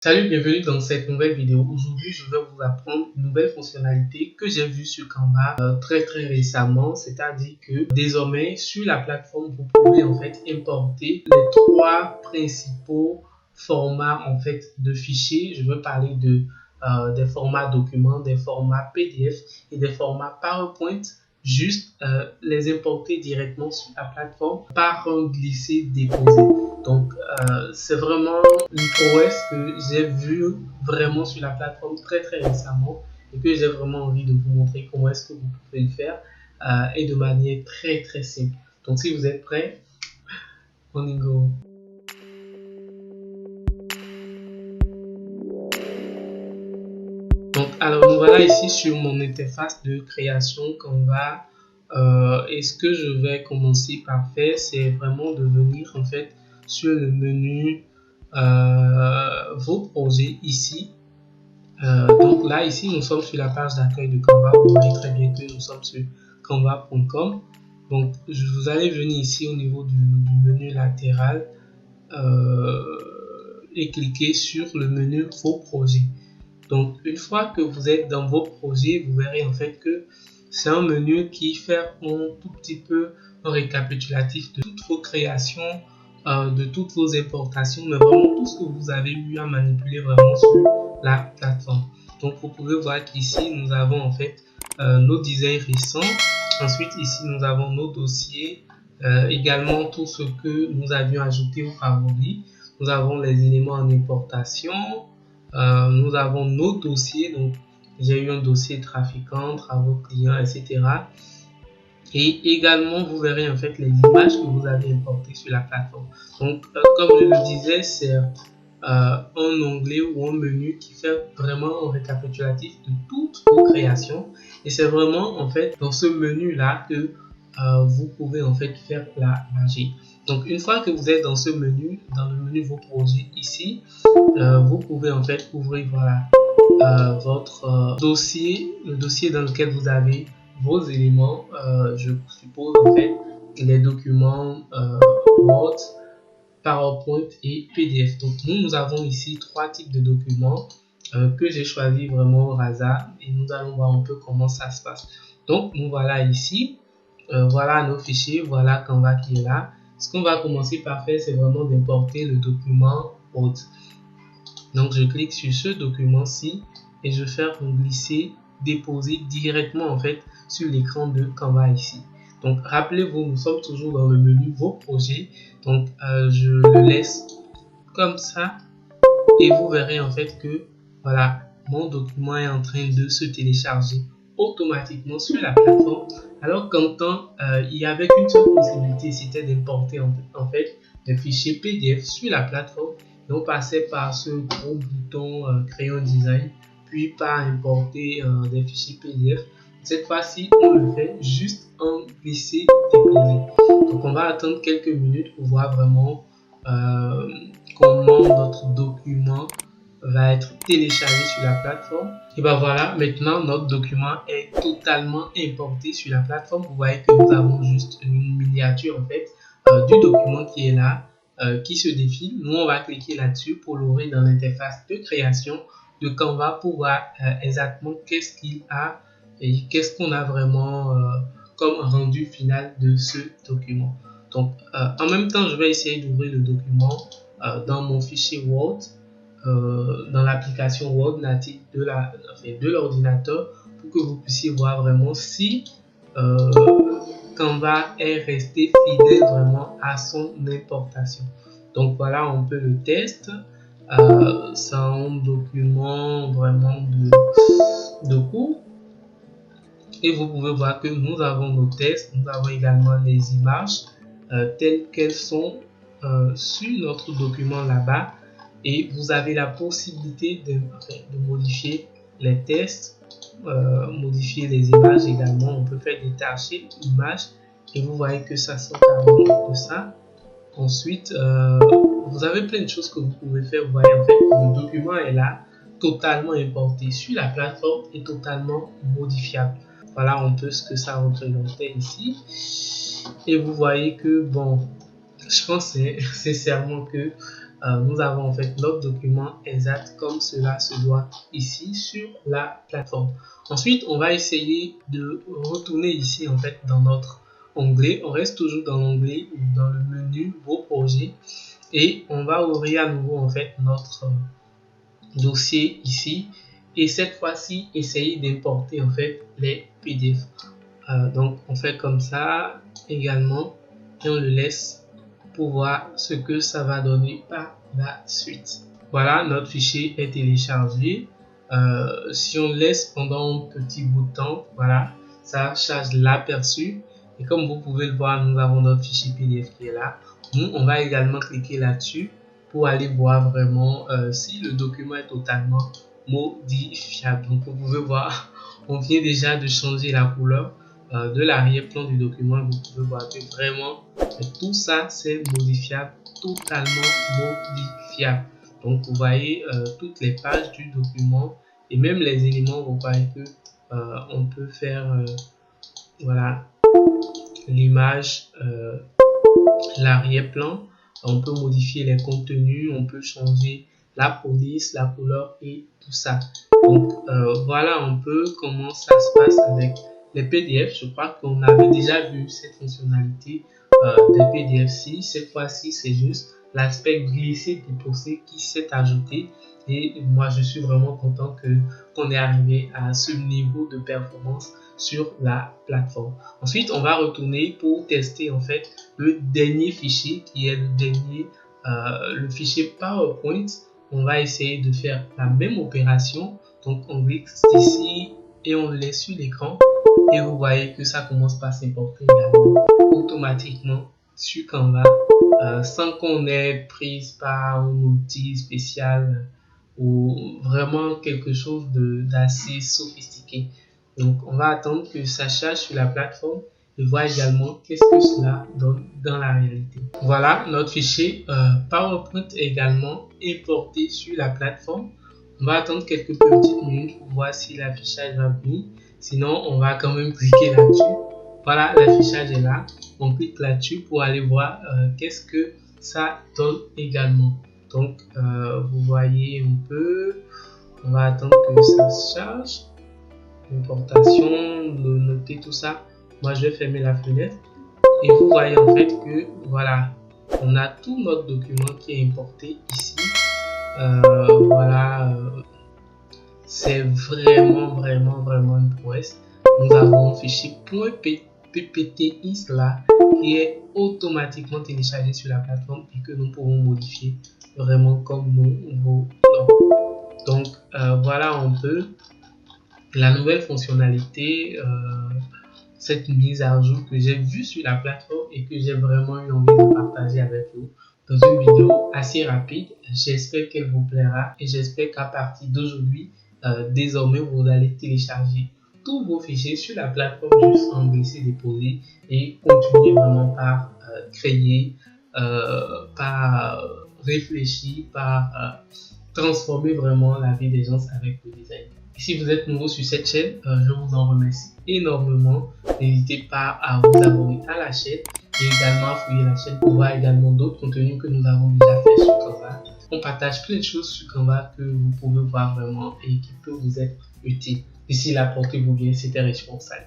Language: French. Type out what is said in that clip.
Salut, bienvenue dans cette nouvelle vidéo. Aujourd'hui, je vais vous apprendre une nouvelle fonctionnalité que j'ai vue sur Canva très récemment. C'est-à-dire que désormais, sur la plateforme, vous pouvez en fait importer les trois principaux formats en fait de fichiers. Je veux parler des formats documents, des formats PDF et des formats PowerPoint. Juste les importer directement sur la plateforme par un glisser-déposer. Donc, c'est vraiment une prouesse que j'ai vue vraiment sur la plateforme très récemment et que j'ai vraiment envie de vous montrer comment est-ce que vous pouvez le faire et de manière très simple. Donc, si vous êtes prêts, on y go. Donc, alors, nous voilà ici sur mon interface de création Canva. Et ce que je vais commencer par faire, c'est vraiment de venir en fait sur le menu vos projets ici. Donc là, ici, nous sommes sur la page d'accueil de Canva. Vous voyez très bien que nous sommes sur canva.com. Donc, vous allez venir ici au niveau du menu latéral et cliquer sur le menu vos projets. Donc, une fois que vous êtes dans vos projets, vous verrez en fait que c'est un menu qui fait un tout petit peu un récapitulatif de toutes vos créations, de toutes vos importations, mais vraiment tout ce que vous avez eu à manipuler vraiment sur la plateforme. Donc, vous pouvez voir qu'ici, nous avons en fait nos designs récents. Ensuite, ici, nous avons nos dossiers, également tout ce que nous avions ajouté aux favoris. Nous avons les éléments en importation. Nous avons nos dossiers, donc j'ai eu un dossier trafiquant, travaux clients, etc. Et également, vous verrez en fait les images que vous avez importées sur la plateforme. Donc, comme je le disais, c'est un onglet ou un menu qui fait vraiment un récapitulatif de toutes vos créations. Et c'est vraiment en fait dans ce menu-là que vous pouvez en fait faire la magie. Donc, une fois que vous êtes dans ce menu, dans le menu vos projets ici, vous pouvez en fait ouvrir voilà, votre dossier, le dossier dans lequel vous avez vos éléments, je suppose en fait les documents Word, PowerPoint et PDF. Donc nous avons ici trois types de documents que j'ai choisi vraiment au hasard et nous allons voir un peu comment ça se passe. Donc nous voilà ici, voilà nos fichiers, voilà Canva qui est là. Ce qu'on va commencer par faire, c'est vraiment d'importer le document Word. Donc je clique sur ce document-ci et je vais faire un glisser déposer directement en fait sur l'écran de Canva ici. Donc rappelez-vous, nous sommes toujours dans le menu vos projets. Donc je le laisse comme ça et vous verrez en fait que voilà, mon document est en train de se télécharger automatiquement sur la plateforme. Alors qu'en temps, il y avait qu'une seule possibilité, c'était d'importer en fait des fichiers PDF sur la plateforme. Et on passait par ce gros bouton créer un design, puis par importer des fichiers PDF. Cette fois-ci, on le fait juste en glisser déposer. Donc on va attendre quelques minutes pour voir vraiment comment notre document va être téléchargé sur la plateforme. Et ben voilà, maintenant notre document est totalement importé sur la plateforme. Vous voyez que nous avons juste une miniature en fait du document qui est là, qui se défile. Nous on va cliquer là-dessus pour l'ouvrir dans l'interface de création de Canva pour voir exactement qu'est-ce qu'il a et qu'est-ce qu'on a vraiment comme rendu final de ce document. Donc en même temps, je vais essayer d'ouvrir le document dans mon fichier Word, dans l'application Word native de l'ordinateur pour que vous puissiez voir vraiment si Canva est resté fidèle vraiment à son importation. Donc voilà un peu le test. C'est un document vraiment de cours. Et vous pouvez voir que nous avons nos tests, nous avons également les images telles qu'elles sont sur notre document là-bas. Et vous avez la possibilité de modifier les tests, modifier les images également. On peut faire détacher l'image et vous voyez que ça sort carrément de ça. Ensuite, vous avez plein de choses que vous pouvez faire. Vous voyez en fait le document est là, totalement importé sur la plateforme et totalement modifiable. Voilà un peu ce que ça représentait ici. Et vous voyez que bon, je pense sincèrement que nous avons en fait notre document exact comme cela se doit ici sur la plateforme. Ensuite, on va essayer de retourner ici en fait dans notre onglet. On reste toujours dans l'onglet ou dans le menu vos projets et on va ouvrir à nouveau en fait notre dossier ici et cette fois-ci essayer d'importer en fait les PDF. Donc on fait comme ça également et on le laisse pour voir ce que ça va donner par la suite. Voilà, notre fichier est téléchargé. Si on laisse pendant un petit bout de temps, voilà, ça charge l'aperçu et comme vous pouvez le voir, nous avons notre fichier PDF qui est là. Nous, on va également cliquer là-dessus pour aller voir vraiment si le document est totalement modifiable. Donc vous pouvez voir, on vient déjà de changer la couleur de l'arrière-plan du document. Vous pouvez voir que vraiment tout ça c'est modifiable, totalement modifiable. Donc vous voyez toutes les pages du document et même les éléments, vous voyez que on peut faire voilà l'image, l'arrière-plan, on peut modifier les contenus, on peut changer la police, la couleur et tout ça. Donc voilà un peu comment ça se passe avec les PDF. Je crois qu'on avait déjà vu cette fonctionnalité des PDF-ci. Cette fois-ci, c'est juste l'aspect glisser-déposer qui s'est ajouté. Et moi, je suis vraiment content qu'on est arrivé à ce niveau de performance sur la plateforme. Ensuite, on va retourner pour tester en fait le dernier fichier qui est le dernier, le fichier PowerPoint. On va essayer de faire la même opération. Donc, on clique ici et on le laisse sur l'écran. Et vous voyez que ça commence par s'importer également automatiquement sur Canva sans qu'on ait prise par un outil spécial ou vraiment quelque chose d'assez sophistiqué. Donc, on va attendre que ça charge sur la plateforme et voir également qu'est-ce que cela donne dans la réalité. Voilà, notre fichier PowerPoint est également importé sur la plateforme. On va attendre quelques petites minutes pour voir si l'affichage va venir. Sinon, on va quand même cliquer là-dessus. Voilà, l'affichage est là. On clique là-dessus pour aller voir qu'est-ce que ça donne également. Donc, vous voyez un peu. On va attendre que ça se charge. Importation, noter tout ça. Moi, je vais fermer la fenêtre. Et vous voyez en fait que, voilà, on a tout notre document qui est importé ici. Voilà, c'est vraiment une prouesse. Nous avons un fichier .pptx là qui est automatiquement téléchargé sur la plateforme et que nous pouvons modifier vraiment comme nous voulons. Donc voilà un peu la nouvelle fonctionnalité, cette mise à jour que j'ai vue sur la plateforme et que j'ai vraiment eu envie de partager avec vous dans une vidéo assez rapide. J'espère qu'elle vous plaira et j'espère qu'à partir d'aujourd'hui, désormais, vous allez télécharger tous vos fichiers sur la plateforme juste en glisser-déposer et continuer vraiment par créer, par réfléchir, par transformer vraiment la vie des gens avec le design. Et si vous êtes nouveau sur cette chaîne, je vous en remercie énormément. N'hésitez pas à vous abonner à la chaîne et également à fouiller la chaîne pour voir également d'autres contenus que nous avons déjà fait sur Canva. On partage plein de choses sur Canva que vous pouvez voir vraiment et qui peuvent vous être utiles. D'ici là, portez-vous bien, c'était Responsable.